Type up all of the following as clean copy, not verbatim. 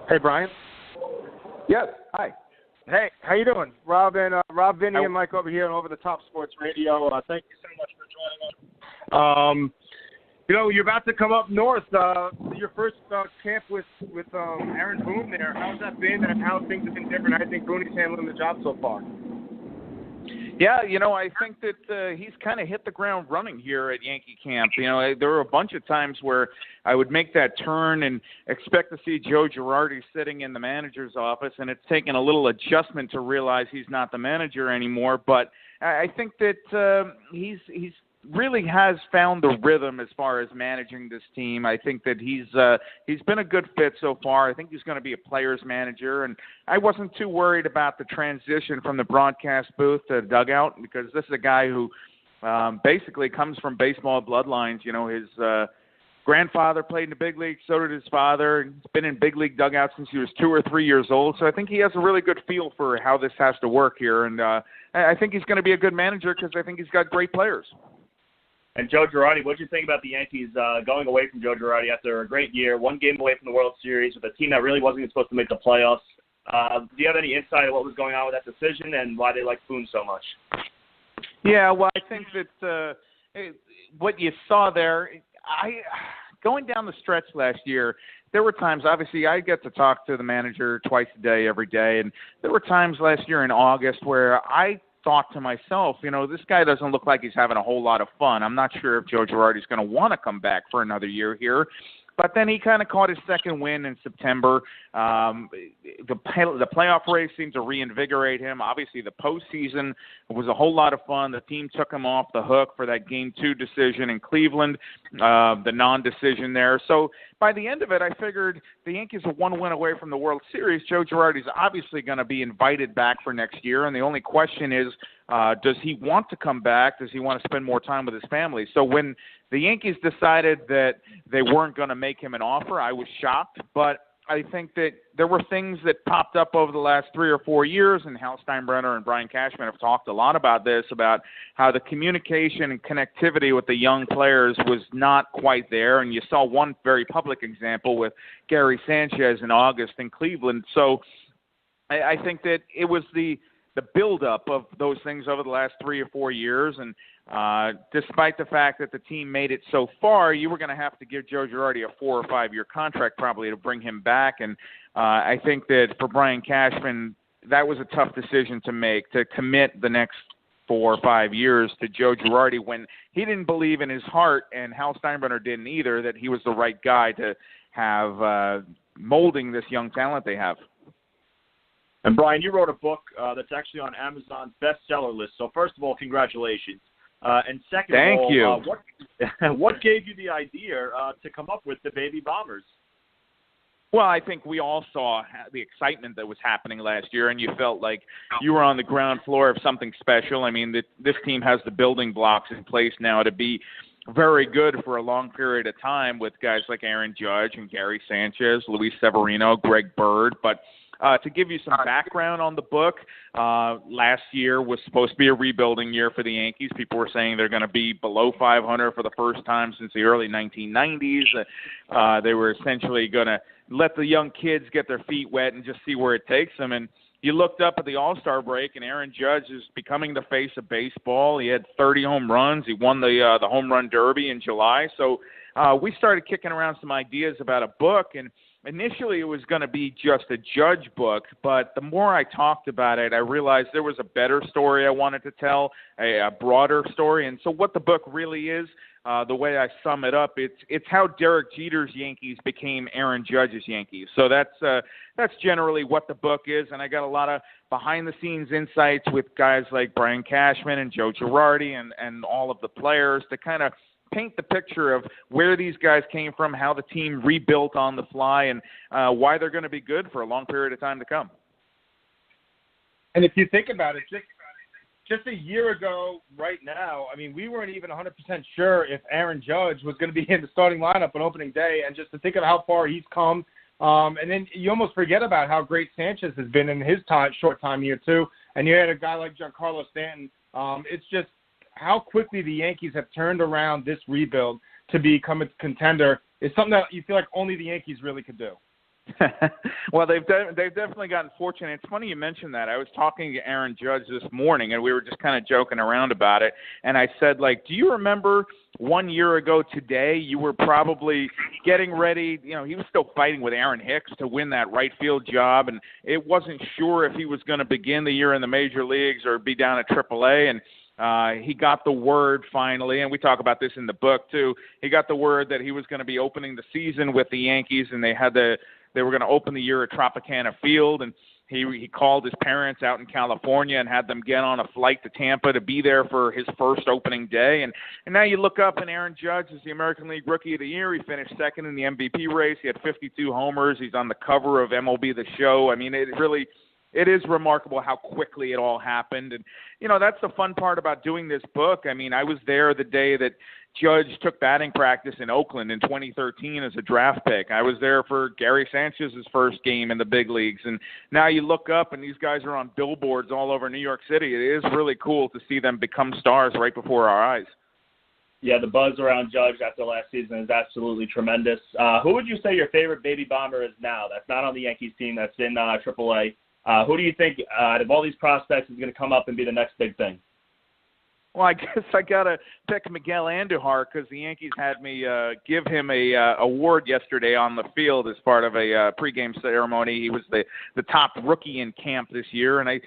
Hey, Bryan. Yes. Hi. Hey, how you doing? Rob, Vinny, and Mike over here on Over the Top Sports Radio. Thank you so much for joining us. You're about to come up north. Your first camp with Aaron Boone there. How's that been, and how things have been different? I think Boone's handling the job so far. Yeah, I think that he's kind of hit the ground running here at Yankee camp. There were a bunch of times where I would make that turn and expect to see Joe Girardi sitting in the manager's office, and it's taken a little adjustment to realize he's not the manager anymore. But I think that he's really has found the rhythm as far as managing this team. I think that he's been a good fit so far. I think he's going to be a player's manager, and I wasn't too worried about the transition from the broadcast booth to the dugout, because this is a guy who basically comes from baseball bloodlines. His grandfather played in the big league, so did his father. He's been in big league dugouts since he was 2 or 3 years old, so I think he has a really good feel for how this has to work here, and I think he's going to be a good manager because I think he's got great players. And Joe Girardi, what did you think about the Yankees going away from Joe Girardi after a great year, one game away from the World Series with a team that really wasn't even supposed to make the playoffs? Do you have any insight on what was going on with that decision and why they liked Boone so much? Yeah, well, I think that what you saw there, going down the stretch last year, there were times, obviously, I get to talk to the manager twice a day, every day, and there were times last year in August where I thought to myself, this guy doesn't look like he's having a whole lot of fun. I'm not sure if Joe Girardi's going to want to come back for another year here. But then he kind of caught his second win in September. The playoff race seemed to reinvigorate him. Obviously, the postseason was a whole lot of fun. The team took him off the hook for that Game 2 decision in Cleveland, the non-decision there. So by the end of it, I figured the Yankees are one win away from the World Series. Joe Girardi's obviously going to be invited back for next year, and the only question is, does he want to come back? Does he want to spend more time with his family? So when the Yankees decided that they weren't going to make him an offer, I was shocked, but I think that there were things that popped up over the last 3 or 4 years, and Hal Steinbrenner and Brian Cashman have talked a lot about this, about how the communication and connectivity with the young players was not quite there, and you saw one very public example with Gary Sanchez in August in Cleveland. So I think that it was the buildup of those things over the last 3 or 4 years, and despite the fact that the team made it so far, you were going to have to give Joe Girardi a 4 or 5 year contract probably to bring him back. And I think that for Brian Cashman, that was a tough decision to make, to commit the next 4 or 5 years to Joe Girardi when he didn't believe in his heart, and Hal Steinbrenner didn't either, that he was the right guy to have molding this young talent they have. And Brian, you wrote a book that's actually on Amazon's bestseller list. So first of all, congratulations. And second Thank of all, you. What gave you the idea to come up with the Baby Bombers? Well, I think we all saw the excitement that was happening last year, and you felt like you were on the ground floor of something special. I mean, this team has the building blocks in place now to be very good for a long period of time with guys like Aaron Judge and Gary Sanchez, Luis Severino, Greg Bird. But to give you some background on the book, last year was supposed to be a rebuilding year for the Yankees. People were saying they're going to be below 500 for the first time since the early 1990s. They were essentially going to let the young kids get their feet wet and just see where it takes them. And you looked up at the All-Star break, and Aaron Judge is becoming the face of baseball. He had 30 home runs. He won the home run derby in July. So we started kicking around some ideas about a book, and initially, it was going to be just a Judge book, but the more I talked about it, I realized there was a better story I wanted to tell, a broader story. And so what the book really is, the way I sum it up, it's how Derek Jeter's Yankees became Aaron Judge's Yankees. So that's generally what the book is, and I got a lot of behind-the-scenes insights with guys like Brian Cashman and Joe Girardi and all of the players to kind of paint the picture of where these guys came from, how the team rebuilt on the fly, and why they're going to be good for a long period of time to come. And if you think about it, just a year ago right now, I mean, we weren't even 100% sure if Aaron Judge was going to be in the starting lineup on opening day, and just to think of how far he's come, and then you almost forget about how great Sanchez has been in his short time here too, and you had a guy like Giancarlo Stanton. It's just how quickly the Yankees have turned around this rebuild to become a contender is something that you feel like only the Yankees really could do. Well, they've definitely gotten fortunate. It's funny you mentioned that. I was talking to Aaron Judge this morning, and we were just kind of joking around about it. And I said, like, do you remember 1 year ago today, you were probably getting ready, he was still fighting with Aaron Hicks to win that right field job, and it wasn't sure if he was going to begin the year in the major leagues or be down at AAA, and he got the word finally, and we talk about this in the book too. He got the word that he was going to be opening the season with the Yankees, and they were going to open the year at Tropicana Field, and he called his parents out in California and had them get on a flight to Tampa to be there for his first opening day. And now you look up, and Aaron Judge is the American League Rookie of the Year. He finished second in the MVP race. He had 52 homers. He's on the cover of MLB The Show. I mean, it is remarkable how quickly it all happened. And, that's the fun part about doing this book. I mean, I was there the day that Judge took batting practice in Oakland in 2013 as a draft pick. I was there for Gary Sanchez's first game in the big leagues. And now you look up, and these guys are on billboards all over New York City. It is really cool to see them become stars right before our eyes. Yeah, the buzz around Judge after last season is absolutely tremendous. Who would you say your favorite baby bomber is now? That's not on the Yankees team. That's in AAA. Who do you think out of all these prospects is going to come up and be the next big thing? Well, I guess I got to pick Miguel Andujar because the Yankees had me give him a award yesterday on the field as part of a pregame ceremony. He was the top rookie in camp this year, and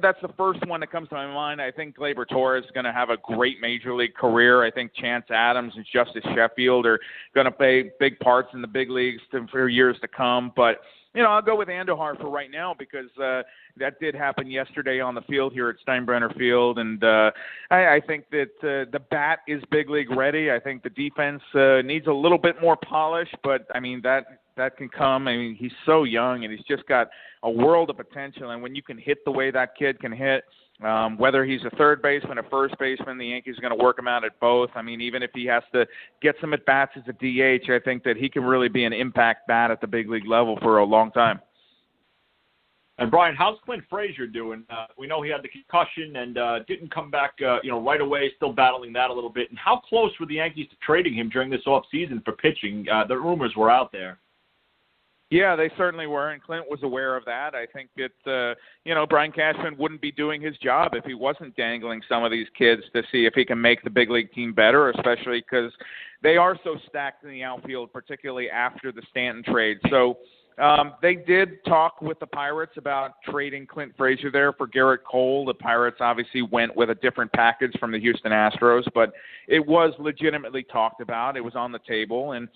that's the first one that comes to my mind. I think Gleyber Torres is going to have a great major league career. I think Chance Adams and Justice Sheffield are going to play big parts in the big leagues for years to come, but I'll go with Andujar for right now because that did happen yesterday on the field here at Steinbrenner Field, and I think that the bat is big league ready. I think the defense needs a little bit more polish, but I mean that can come. I mean, he's so young, and he's just got a world of potential, and when you can hit the way that kid can hit, whether he's a third baseman, a first baseman, the Yankees are going to work him out at both. I mean, even if he has to get some at-bats as a DH, I think that he can really be an impact bat at the big league level for a long time. And, Brian, how's Clint Frazier doing? We know he had the concussion and didn't come back right away, still battling that a little bit. And how close were the Yankees to trading him during this offseason for pitching? The rumors were out there. Yeah, they certainly were, and Clint was aware of that. I think that, Brian Cashman wouldn't be doing his job if he wasn't dangling some of these kids to see if he can make the big league team better, especially because they are so stacked in the outfield, particularly after the Stanton trade. So they did talk with the Pirates about trading Clint Frazier there for Garrett Cole. The Pirates obviously went with a different package from the Houston Astros, but it was legitimately talked about. It was on the table, and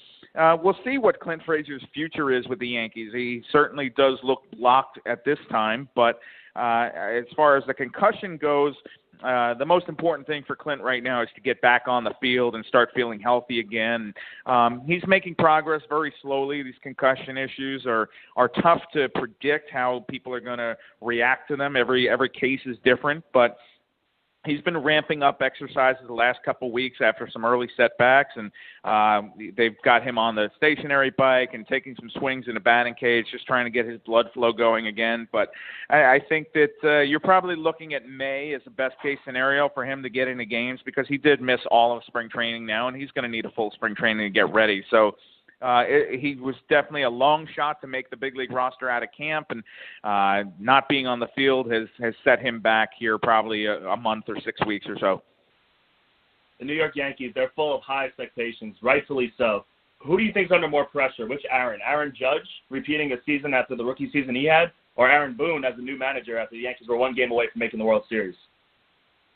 we'll see what Clint Frazier's future is with the Yankees. He certainly does look locked at this time, but as far as the concussion goes, the most important thing for Clint right now is to get back on the field and start feeling healthy again. He's making progress very slowly. These concussion issues are tough to predict how people are going to react to them. Every case is different, but he's been ramping up exercises the last couple of weeks after some early setbacks, and they've got him on the stationary bike and taking some swings in a batting cage, just trying to get his blood flow going again. But I think that you're probably looking at May as the best-case scenario for him to get into games because he did miss all of spring training now, and he's going to need a full spring training to get ready. So he was definitely a long shot to make the big league roster out of camp, and not being on the field has set him back here probably a month or 6 weeks or so. The New York Yankees, they're full of high expectations, rightfully so. Who do you think's under more pressure? Which Aaron? Aaron Judge repeating a season after the rookie season he had, or Aaron Boone as the new manager after the Yankees were one game away from making the World Series?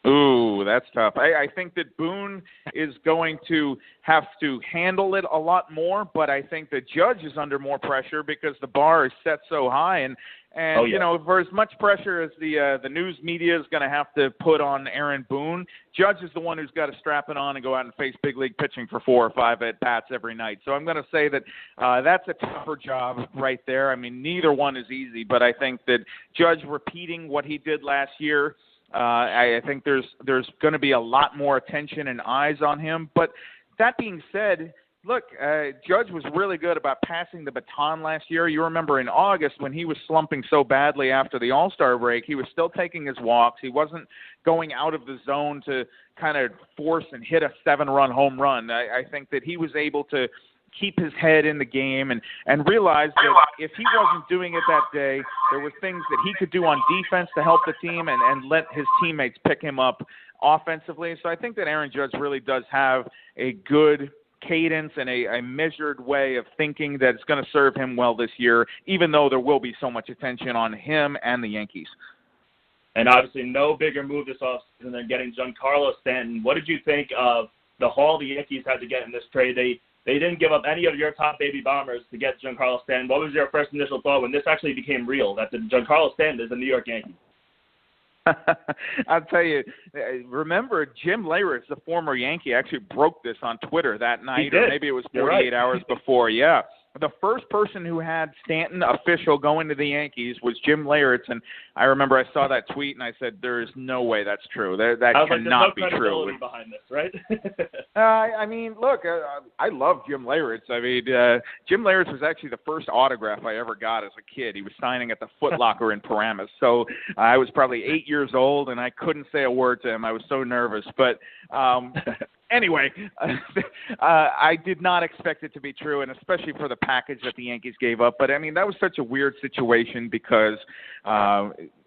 Ooh, that's tough. I think that Boone is going to have to handle it a lot more, but I think that Judge is under more pressure because the bar is set so high, and for as much pressure as the news media is going to have to put on Aaron Boone, Judge is the one who's got to strap it on and go out and face big league pitching for 4 or 5 at-bats every night. So I'm going to say that that's a tougher job right there. I mean, neither one is easy, but I think that Judge repeating what he did last year, I think there's going to be a lot more attention and eyes on him. But that being said, look, Judge was really good about passing the baton last year. You remember in August when he was slumping so badly after the All-Star break, he was still taking his walks. He wasn't going out of the zone to kind of force and hit a 7-run home run. I think that he was able to keep his head in the game and realize that if he wasn't doing it that day, there were things that he could do on defense to help the team and let his teammates pick him up offensively. So I think that Aaron Judge really does have a good cadence and a measured way of thinking that it's going to serve him well this year, even though there will be so much attention on him and the Yankees. And obviously no bigger move this offseason than getting Giancarlo Stanton. What did you think of the haul the Yankees had to get in this trade? They didn't give up any of your top baby bombers to get Giancarlo Stanton. What was your first initial thought when this actually became real, that the Giancarlo Stanton is a New York Yankee? I'll tell you, remember Jim Leyritz, the former Yankee, actually broke this on Twitter that night, or maybe it was 48 hours before. Yeah. The first person who had Stanton official going to the Yankees was Jim Leyritz, and I remember I saw that tweet and I said, "There is no way that's true. That cannot be true." Behind this, right? I mean, look, I love Jim Leyritz. I mean, Jim Leyritz was actually the first autograph I ever got as a kid. He was signing at the Foot Locker in Paramus, so I was probably 8 years old, and I couldn't say a word to him. I was so nervous, but. Anyway, I did not expect it to be true, and especially for the package that the Yankees gave up. But, I mean, that was such a weird situation because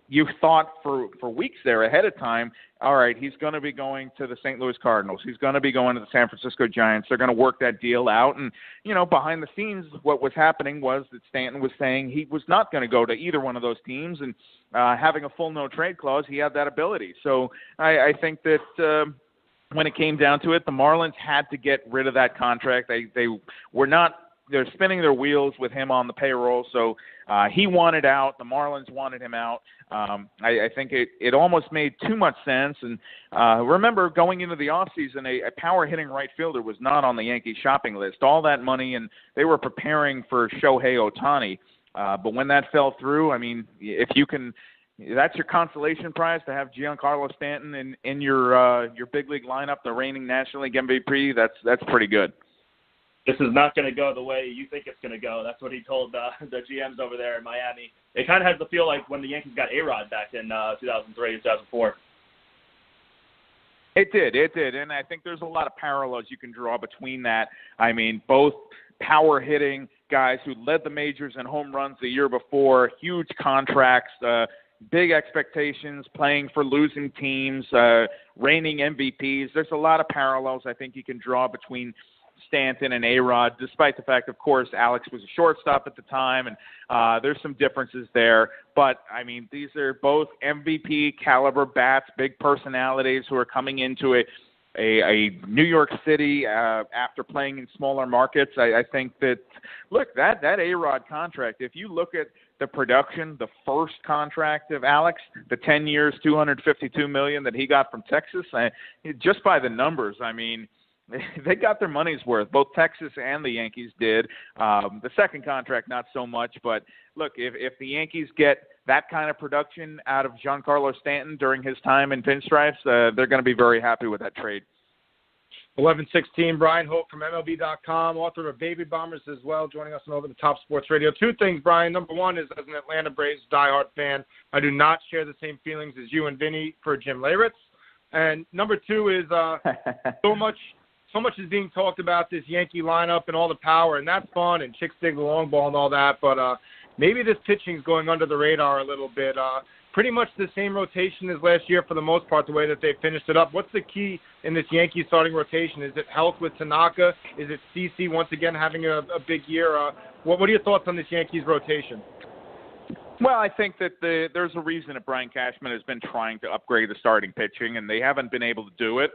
you thought for weeks there ahead of time, all right, he's going to be going to the St. Louis Cardinals. He's going to be going to the San Francisco Giants. They're going to work that deal out. And, you know, behind the scenes, what was happening was that Stanton was saying he was not going to go to either one of those teams. And having a full no-trade clause, he had that ability. So I think that when it came down to it, the Marlins had to get rid of that contract. They were not – they're spinning their wheels with him on the payroll. So he wanted out. The Marlins wanted him out. I think it almost made too much sense. And remember, going into the offseason, a power-hitting right fielder was not on the Yankees shopping list. All that money, and they were preparing for Shohei Ohtani. But when that fell through, I mean, if you can – that's your consolation prize to have Giancarlo Stanton in your big league lineup, the reigning National League MVP. That's pretty good. This is not going to go the way you think it's going to go. That's what he told the GMs over there in Miami. It kind of has to feel like when the Yankees got A-Rod back in 2003, 2004. It did, and I think there's a lot of parallels you can draw between that. I mean, both power-hitting guys who led the majors in home runs the year before, huge contracts, big expectations, playing for losing teams, reigning MVPs. There's a lot of parallels I think you can draw between Stanton and A-Rod, despite the fact, of course, Alex was a shortstop at the time, and there's some differences there. But, I mean, these are both MVP caliber bats, big personalities who are coming into a New York City after playing in smaller markets. I think that, look, that A-Rod contract, if you look at the production, the first contract of Alex, the 10 years, $252 million that he got from Texas, just by the numbers, I mean, they got their money's worth. Both Texas and the Yankees did. The second contract, not so much. But, look, if the Yankees get that kind of production out of Giancarlo Stanton during his time in pinstripes, they're going to be very happy with that trade. 11:16, Bryan Hoch from MLB.com, author of Baby Bombers as well, joining us on Over the Top Sports Radio. Two things, Brian. Number one is, as an Atlanta Braves diehard fan, I do not share the same feelings as you and Vinny for Jim Leyritz. And number two is so much is being talked about this Yankee lineup and all the power, and that's fun, and chicks dig the long ball and all that, but maybe this pitching is going under the radar a little bit. Pretty much the same rotation as last year for the most part, the way that they finished it up. What's the key in this Yankee starting rotation? Is it health with Tanaka? Is it CC once again having a big year? What are your thoughts on this Yankees rotation? Well, I think that there's a reason that Brian Cashman has been trying to upgrade the starting pitching, and they haven't been able to do it.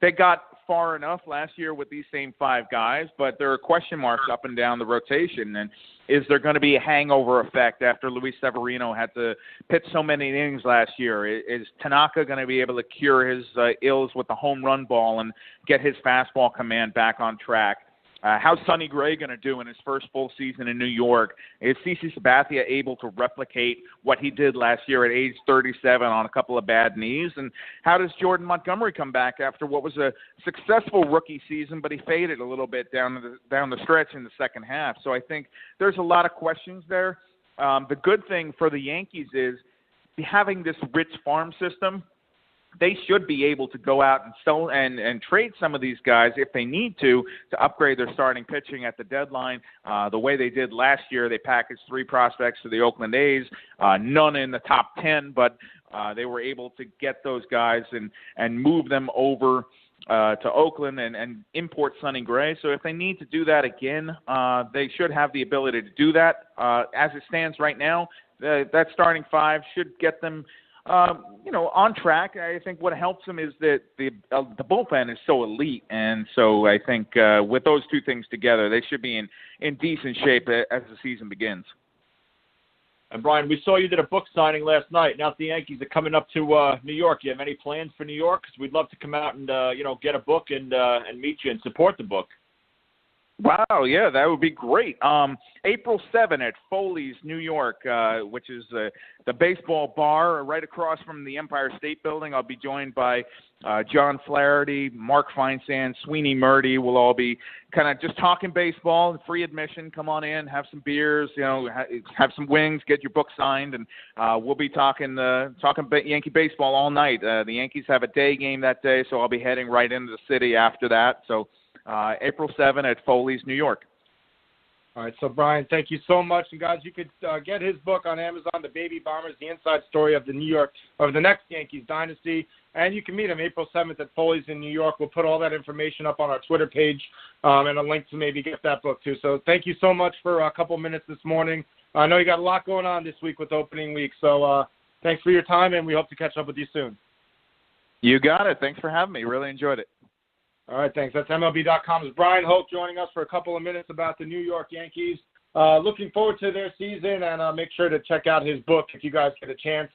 They got far enough last year with these same five guys, but there are question marks up and down the rotation. And is there going to be a hangover effect after Luis Severino had to pitch so many innings last year? Is Tanaka going to be able to cure his ills with the home run ball and get his fastball command back on track? How's Sonny Gray going to do in his first full season in New York? Is CC Sabathia able to replicate what he did last year at age 37 on a couple of bad knees? And how does Jordan Montgomery come back after what was a successful rookie season, but he faded a little bit down the stretch in the second half? So I think there's a lot of questions there. The good thing for the Yankees is having this rich farm system they should be able to go out and sell and trade some of these guys if they need to upgrade their starting pitching at the deadline. The way they did last year, they packaged 3 prospects to the Oakland A's, none in the top 10, but they were able to get those guys and move them over to Oakland and import Sonny Gray. So if they need to do that again, they should have the ability to do that. As it stands right now, that starting 5 should get them on track. I think what helps them is that the bullpen is so elite, and so I think with those 2 things together, they should be in decent shape as the season begins. And Bryan, we saw you did a book signing last night. Now that the Yankees are coming up to New York, you have any plans for New York? Because we'd love to come out and get a book and meet you and support the book. Wow, yeah, that would be great. April 7 at Foley's, New York, which is the baseball bar right across from the Empire State Building. I'll be joined by John Flaherty, Mark Feinsand, Sweeney Murdy. We'll all be kind of just talking baseball, free admission. Come on in, have some beers, have some wings, get your book signed, and we'll be talking Yankee baseball all night. The Yankees have a day game that day, so I'll be heading right into the city after that. So April 7 at Foley's, New York. All right, so Bryan, thank you so much. And guys, you could get his book on Amazon, The Baby Bombers, The Inside Story of the next Yankees dynasty. And you can meet him April 7th at Foley's in New York. We'll put all that information up on our Twitter page and a link to maybe get that book too. So thank you so much for a couple minutes this morning. I know you got a lot going on this week with opening week. So thanks for your time, and we hope to catch up with you soon. You got it. Thanks for having me. Really enjoyed it. All right, thanks. That's MLB.com's Bryan Hoch joining us for a couple of minutes about the New York Yankees. Looking forward to their season, and make sure to check out his book if you guys get a chance.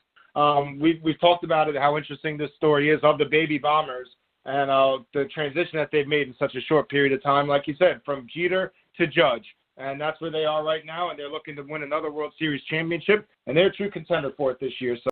We've talked about it, how interesting this story is of the Baby Bombers and the transition that they've made in such a short period of time, like you said, from Jeter to Judge. And that's where they are right now, and they're looking to win another World Series championship, and they're a true contender for it this year. So